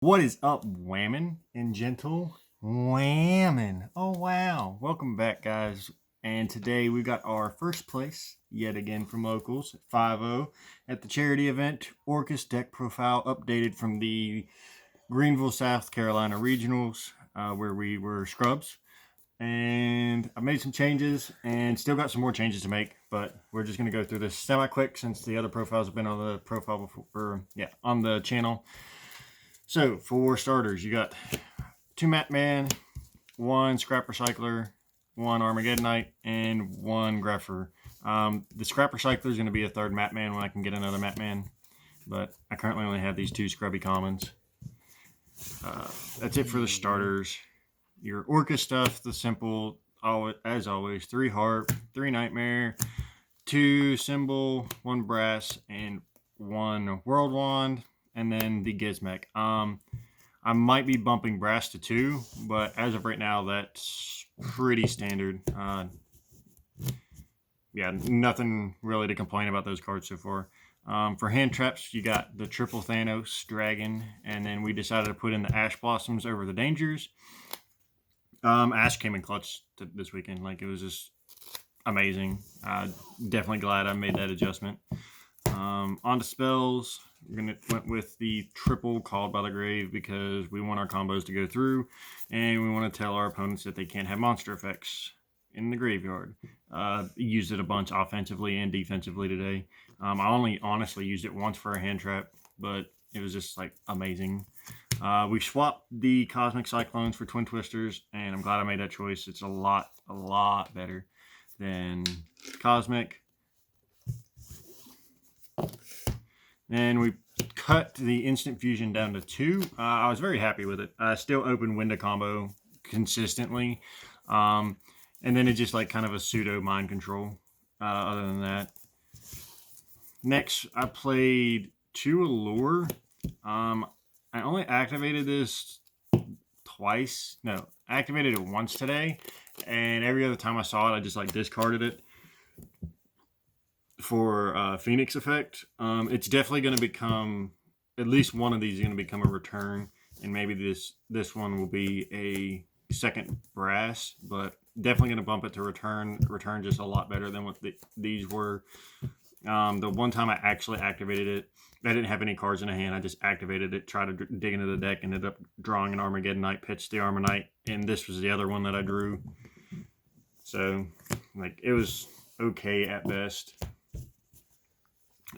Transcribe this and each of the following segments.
What is up, whammin' and gentle? Whammin'. Oh, wow. Welcome back, guys. And today we got our first place, yet again from locals, 5-0, at the charity event, Orcust deck profile updated from the Greenville, South Carolina regionals, where we were scrubs. And I made some changes and still got some more changes to make, but we're just going to go through this semi-quick since the other profiles have been on the profile before, on the channel. So, for starters, you got 2 Matman, 1 Scrap Recycler, 1 Armageddonite, and 1 Grapher. The Scrap Recycler is going to be a third Matman when I can get another Matman, but I currently only have these 2 Scrubby Commons. That's it for the starters. Your Orca stuff, the simple, as always, 3 Harp, 3 Nightmare, 2 Symbol, 1 Brass, and 1 World Wand, and then the Gizmek. I might be bumping Brass to 2, but as of right now, that's pretty standard. Yeah, nothing really to complain about those cards so far. For hand traps, you got the triple Thanos Dragon, and then we decided to put in the Ash Blossoms over the Dangers. Ash came in clutch this weekend. Like, it was just amazing. Definitely glad I made that adjustment. On to spells, went with the triple Called by the Grave because we want our combos to go through, and we want to tell our opponents that they can't have monster effects in the graveyard. Used it a bunch offensively and defensively today. I only honestly used it once for a hand trap, but it was just like amazing. We swapped the Cosmic Cyclones for Twin Twisters, and I'm glad I made that choice. It's a lot better than Cosmic. And we cut the Instant Fusion down to 2. I was very happy with it. I still open Window Combo consistently. And then it's just like kind of a pseudo mind control. Other than that. Next, I played 2 Allure. I only activated this twice. No, I activated it once today. And every other time I saw it, I just like discarded it for Phoenix effect. It's definitely going to become, at least one of these is going to become a return, and maybe this one will be a second brass, but definitely going to bump it to return just a lot better than what these were. The one time I actually activated it, I didn't have any cards in the hand. I just activated it, tried to dig into the deck, ended up drawing an Armageddonite, pitched the Armanite, and this was the other one that I drew. So, like, it was okay at best.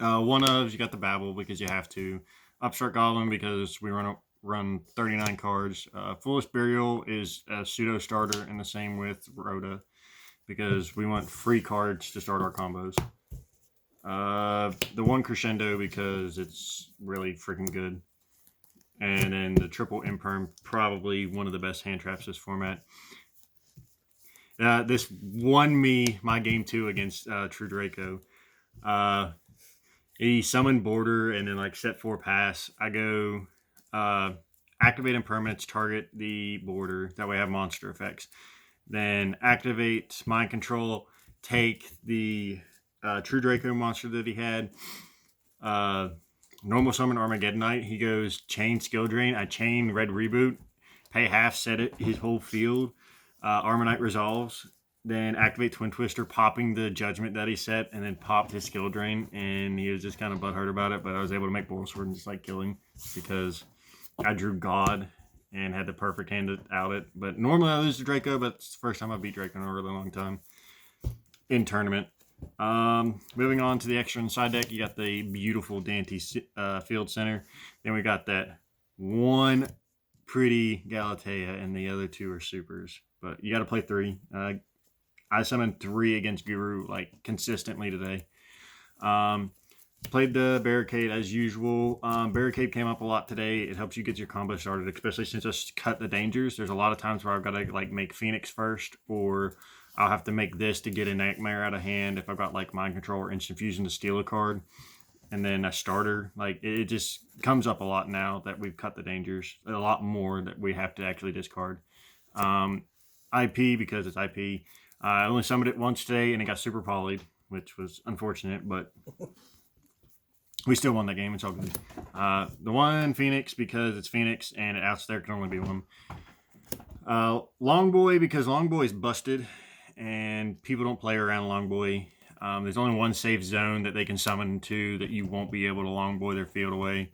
One of, you got the Babel because you have to. Upstart Goblin because we run 39 cards. Foolish Burial is a pseudo starter, and the same with Rhoda because we want free cards to start our combos. The one Crescendo because it's really freaking good. And then the triple Imperm, probably one of the best hand traps this format. This won me my game 2 against True Draco. He summoned Border and then like set 4 pass. I go activate impermanence, target the Border. That way I have monster effects. Then activate Mind Control, take the True Draco monster that he had. Normal summon Armageddonite. He goes chain skill drain. I chain red reboot. Pay half, set it his whole field. Armanite resolves. Then activate Twin Twister, popping the judgment that he set, and then popped his skill drain. And he was just kind of butthurt about it, but I was able to make Boral Sword and just like killing because I drew God and had the perfect hand to out it. But normally I lose to Draco, but it's the first time I beat Draco in a really long time in tournament. Moving on to the extra inside deck, you got the beautiful Dante Field Center. Then we got that one pretty Galatea, and the other 2 are supers. But you got to play 3. I summoned 3 against Guru like consistently today. Played the Barricade as usual. Barricade came up a lot today. It helps you get your combo started, especially since I cut the dangers. There's a lot of times where I've got to like make Phoenix first, or I'll have to make this to get a Nightmare out of hand if I've got like Mind Control or Instant Fusion to steal a card. And then a starter. Like, it just comes up a lot now that we've cut the dangers. A lot more that we have to actually discard. IP because it's IP. I only summoned it once today, and it got super polyed, which was unfortunate, but We still won that game. It's all good. The one Phoenix because it's Phoenix and outs there can only be one. Longboy because Longboy's busted and people don't play around Longboy. There's only one safe zone that they can summon to that you won't be able to Longboy their field away.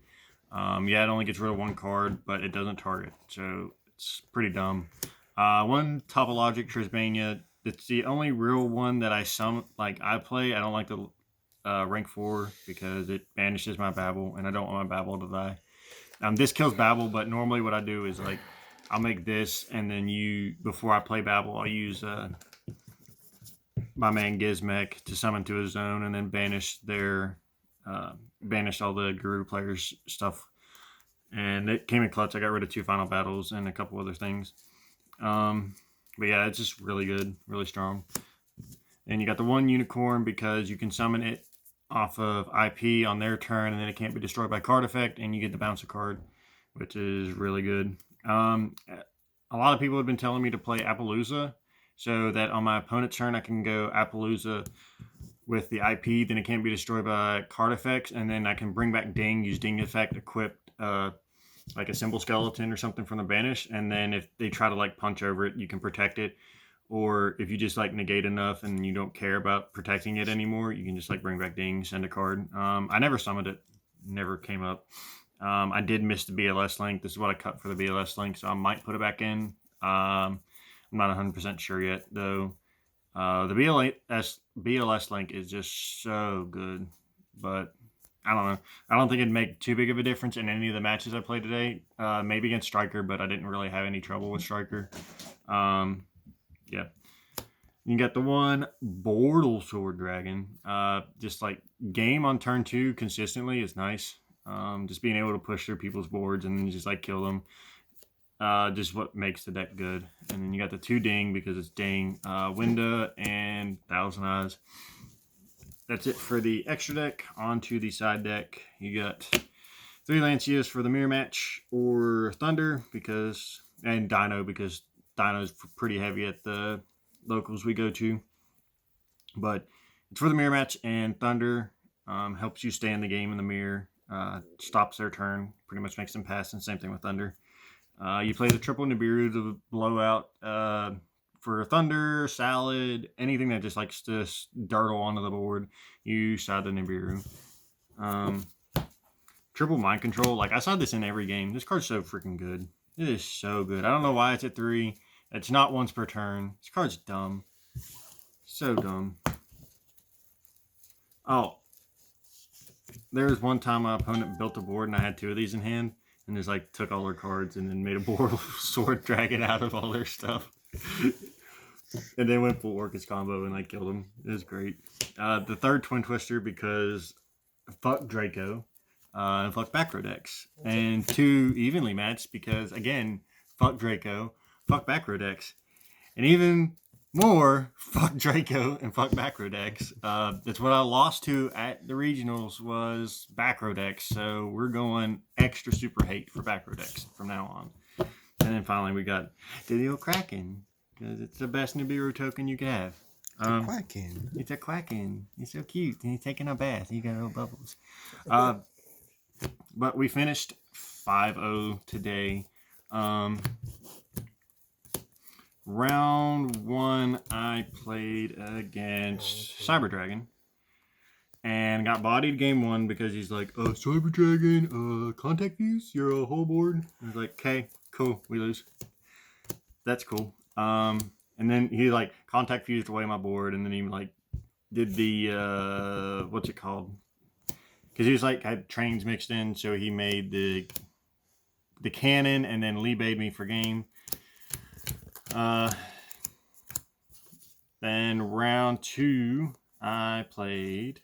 Yeah, it only gets rid of one card, but it doesn't target, so it's pretty dumb. One Topologic Trisbania. It's the only real one that I play. I don't like the rank 4 because it banishes my Babel, and I don't want my Babel to die. This kills Babel, but normally what I do is like I'll make this, and then before I play Babel, I'll use my man Gizmek to summon to a zone, and then banish all the Guru players' stuff. And it came in clutch. I got rid of 2 final battles and a couple other things. But yeah, it's just really good, really strong. And you got the one Unicorn because you can summon it off of IP on their turn, and then it can't be destroyed by card effect, and you get the bouncer card, which is really good. A lot of people have been telling me to play Appaloosa, so that on my opponent's turn I can go Appaloosa with the IP, then it can't be destroyed by card effects, and then I can bring back Ding, use Ding effect, equip like a Symbol Skeleton or something from the banish, and then if they try to like punch over it, you can protect it. Or if you just like negate enough and you don't care about protecting it anymore, you can just like bring back Ding, send a card. I never summoned it, never came up. I did miss the BLS link. This is what I cut for the BLS link, so I might put it back in. I'm not 100% sure yet, though. The BLS link is just so good, but I don't know. I don't think it'd make too big of a difference in any of the matches I played today. Maybe against Striker, but I didn't really have any trouble with Striker. Yeah. You got the one Bortle Sword Dragon. Just like game on turn 2 consistently is nice. Just being able to push through people's boards and then just like kill them. Just what makes the deck good. And then you got the 2 Ding because it's Ding, Winda, and Thousand Eyes. That's it for the extra deck. On to the side deck. You got 3 Lancias for the mirror match, or Thunder and Dino because Dino's pretty heavy at the locals we go to. But it's for the mirror match, and Thunder helps you stay in the game in the mirror. Stops their turn, pretty much makes them pass, and same thing with Thunder. You play the triple Nibiru to blow out for Thunder, Salad, anything that just likes to dartle onto the board. You side the Nibiru. Triple Mind Control. Like, I saw this in every game. This card's so freaking good. It is so good. I don't know why it's at 3. It's not once per turn. This card's dumb. So dumb. Oh. There was one time my opponent built a board and I had 2 of these in hand. And just like took all their cards and then made a Bortle Sword Dragon out of all their stuff. And then went full Orcust combo and like killed them. It was great. The third Twin Twister because fuck Draco. And fuck Bacrodex. And 2 evenly matched because, again, fuck Draco, fuck Bacrodex. And even more, fuck Draco and fuck Bacrodex. That's what I lost to at the regionals was Bacrodex. So we're going extra super hate for Bacrodex from now on. And then finally we got Didio Kraken because it's the best Nibiru token you can have. Quacken. It's a Quacken. He's so cute. And he's taking a bath. He got little bubbles. But we finished 5-0 today. Round 1, I played against Cyber Dragon and got bodied game 1 because he's like, Cyber Dragon, contact views, you're a whole board. I was like, okay, cool, we lose. That's cool. And then he like contact fused away my board, and then he like did the what's it called? Because he was like had trains mixed in, so he made the cannon and then Lee-baited me for game. Then round 2, I played.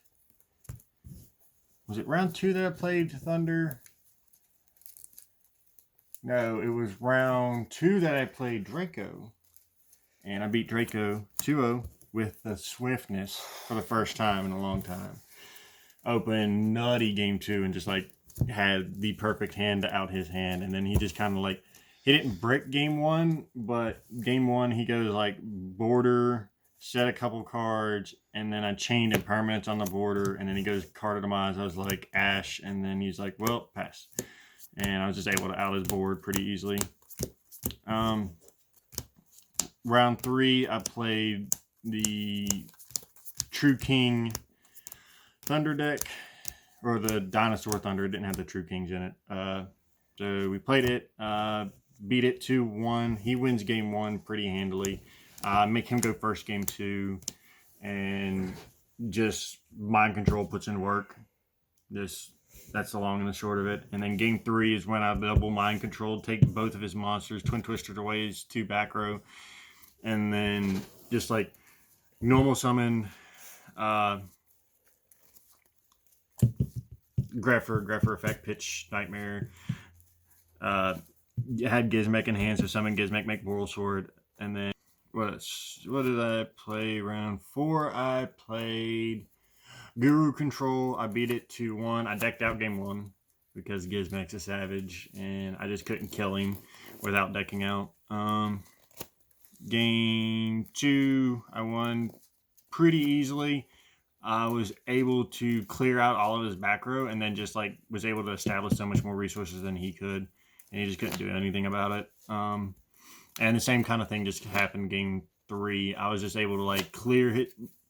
Was it round 2 that I played Thunder? No, it was round 2 that I played Draco. And I beat Draco 2-0 with the swiftness for the first time in a long time. Open nutty game 2 and just like had the perfect hand to out his hand, and then he just kind of like he didn't brick game 1, but game 1 he goes like border set a couple cards, and then I chained impermanence on the border, and then he goes card-atomize. I was like, Ash, and then he's like, well, pass. And I was just able to out his board pretty easily. Round 3, I played the True King Thunder deck, or the Dinosaur Thunder. It didn't have the True Kings in it. So we played it, beat it 2-1. He wins game 1 pretty handily. Make him go first game 2, and just mind control puts in work. That's the long and the short of it. And then game 3 is when I double mind control, take both of his monsters, Twin Twisters away, his 2 back row, and then just like normal summon Grepher effect, pitch Nightmare. Had Gizmek in hand, so summon Gizmek, make Boral Sword, and then what did I play round 4? I played Guru Control. I beat it 2-1. I decked out game 1 because Gizmek's a savage, and I just couldn't kill him without decking out. Game 2, I won pretty easily. I was able to clear out all of his back row, and then just like was able to establish so much more resources than he could, and he just couldn't do anything about it. And the same kind of thing just happened game 3. I was just able to like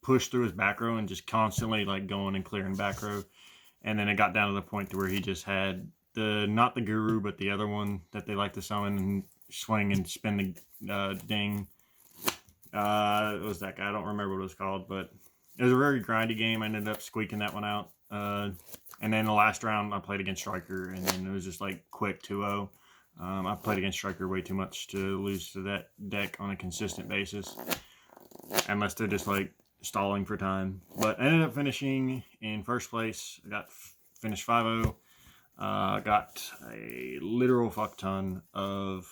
push through his back row and just constantly like going and clearing back row. And then it got down to the point to where he just had not the Guru, but the other one that they like to summon and swing and spin the ding. It was that guy. I don't remember what it was called, but it was a very grindy game. I ended up squeaking that one out. And then the last round I played against Striker, and then it was just like quick 2-0. I played against Striker way too much to lose to that deck on a consistent basis, unless they're just like stalling for time. But I ended up finishing in first place. I finished 5-0. Got a literal fuck ton of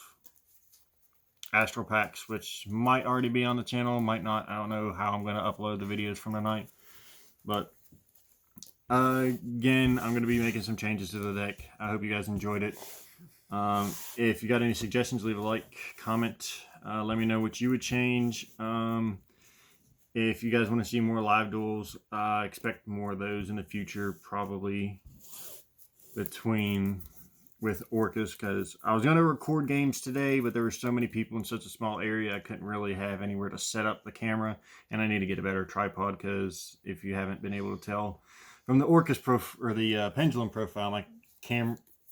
Astral Packs, which might already be on the channel, might not. I don't know how I'm going to upload the videos from tonight. But again, I'm going to be making some changes to the deck. I hope you guys enjoyed it. If you got any suggestions, leave a like, comment. Let me know what you would change. If you guys want to see more live duels, expect more of those in the future, probably with Orcust, because I was going to record games today, but there were so many people in such a small area, I couldn't really have anywhere to set up the camera, and I need to get a better tripod, because if you haven't been able to tell from the Orcust or the Pendulum profile,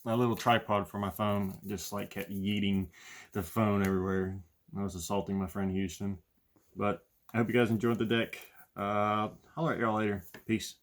my little tripod for my phone just like kept yeeting the phone everywhere. I was assaulting my friend Houston. But I hope you guys enjoyed the deck. Holler at y'all later. Peace.